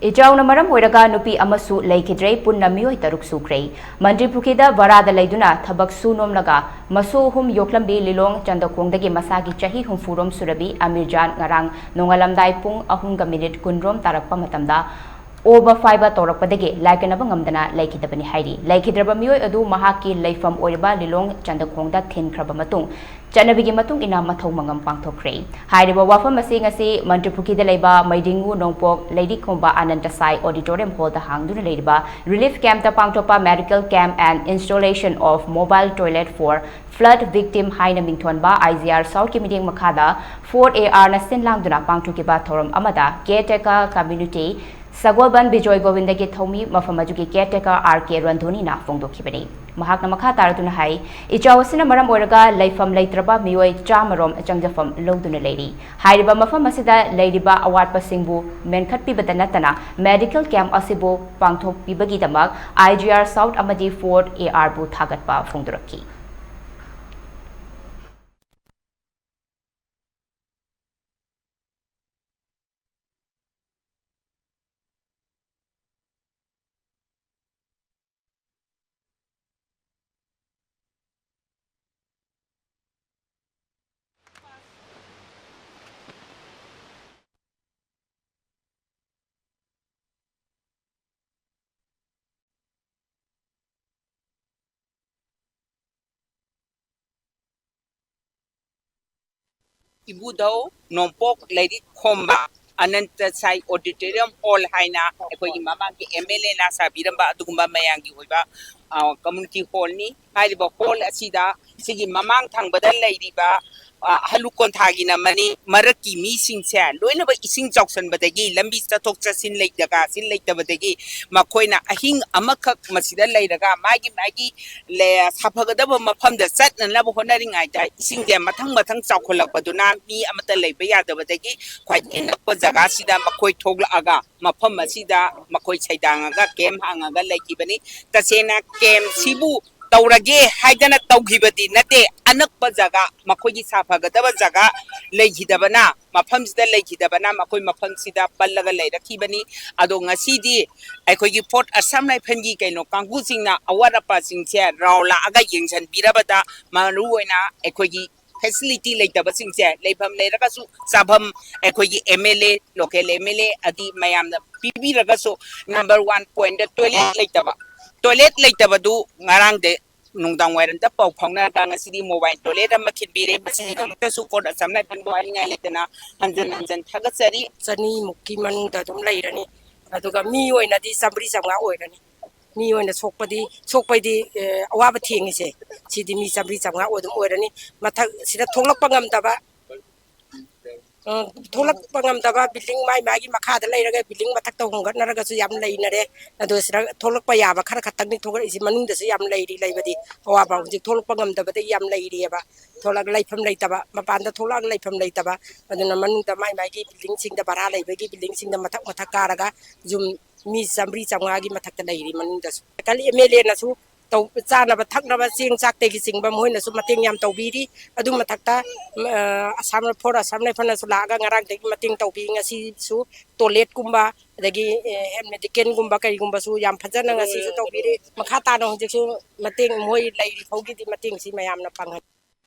Ichao na maram oiraga nupi amasu leikhidre punna miwoi taruk sukhre. Manipur da varada leiduna thabak sunom laga masu hum yoklambi lilong chandakongdagi masagi chahi hum furom surabi Amirjan ngarang nongalamdai pung ahunga minute kunrom tarakpa matamda over fiber torakpadagi laikanaba ngamdana leikhidabani hairi. Leikhidraba miwoi adu mahaki leifam oiriba lilong chandakongda thinkraba matung Chanabigi matung ina mathau mangam pangthokre. Hairiba wafam asi ngasi Manipur da leiba maidingu nongpok Lady Komba Anantasai Auditorium Hall da hangduna leiba relief camp da pangthopa medical camp and installation of mobile toilet for flood victim haina mingthonba IGR South Kimiding Makada 4AR na sinlangduna pangthokiba thoram amada caretaker community Sagolban Bijoy Govindagi Thomi Mafamajuki caretaker RK Randhoni na phongdokhibani. Mahakna makha taratuna hai Ichao sina maram oiraga leifam leitraba miwoi chamarom changjafam loduna leiri. Hairiba mafam asida leiriba awatpa singbu menkhatpibada natana medical camp asibu pangthokpibagidamak IGR South amadi 4AR bu thagatpa phongdoraki. Ibudo Nompok Lady Komba Anantasai Auditorium Hall Haina Ekoi Mama MLA Nasa Biramba Dugumba Mayangi Wiba Community Hall ni Haiba Hall Asida Sigi Mamang Tangbada Lady Ba Halukon Tagina Mani Maraki missing San Loinaba Ising Jockson Badagi Lambista Toksa Sin Lake Daga Sin Lake Dabadagi Makoina Ahing Amakak Masida Laidaga Maggie Le Sapagadaba Mapham the set and level honoring I sing them Matang Matang Sakola Baduna mi amata Labaya Dabadagi quite in Zagasida Makoi Togla Aga Mapham Masida Makoi Saidanga Kem Hangaga Lake Ibani Tasena Kem Sibu Taurage Haidana Taugibadi Nate Anak Bazaga Makoyi Sapagadaba Zaga Leikhidabana Maphams the Leikhidabana Makoi Mapham Sida Balaga Leda Kibani Adonga CD Akogi Port Assam Pengi Kano Kangusina Awara Passing Chair Raula Aga Yingsan Birabada Maruena Akogi facility like the Basing Chair Labam Leragasu Sabam Akogi MLA local MLA Adi Mayam the PB Ragaso number 1 point the toilet like the toilet like the Badu Narang de Nungdang Warren the Pop Hongna City mobile toilet and Makin Bire support a some night and boiling Alitana and then Tagasari Sani Mukiman Datum Lairani, Aduga miwoi na di sabri sama oirani. Miwoi na sokpa di awaba tingi se. Sidi mi sabri sama odum oirani. Mata sida tolak pangam daba. Tolak pangam daba building mai magi makada lairaga building matak to hongat naraga su yam lainare. Adu sida tolak pa yaba khara khatak ni thogar isi manung da su yam lairi laibadi. Awaba ji tolak pangam daba de yam lairi eba. Tolak laifam laitaba. Mapanda tolak laifam laitaba. Aduna manung da mai magi building sing da bara laibagi building sing da matak karaga zum mi samri samagi matak da lairi manung da su. Kali emele na su tau chana ba thak na ba sing chak te gi sing ba moi na su mating yam tau biri adu matak ta asam na phora asam na phana su laga ngarang te mating tau bi ngasi su toilet kumba dagi medical kumba kai kumba su yam phajana ngasi su tau biri makha ta no je su mating moi lairi phogi di mating si mayam na pang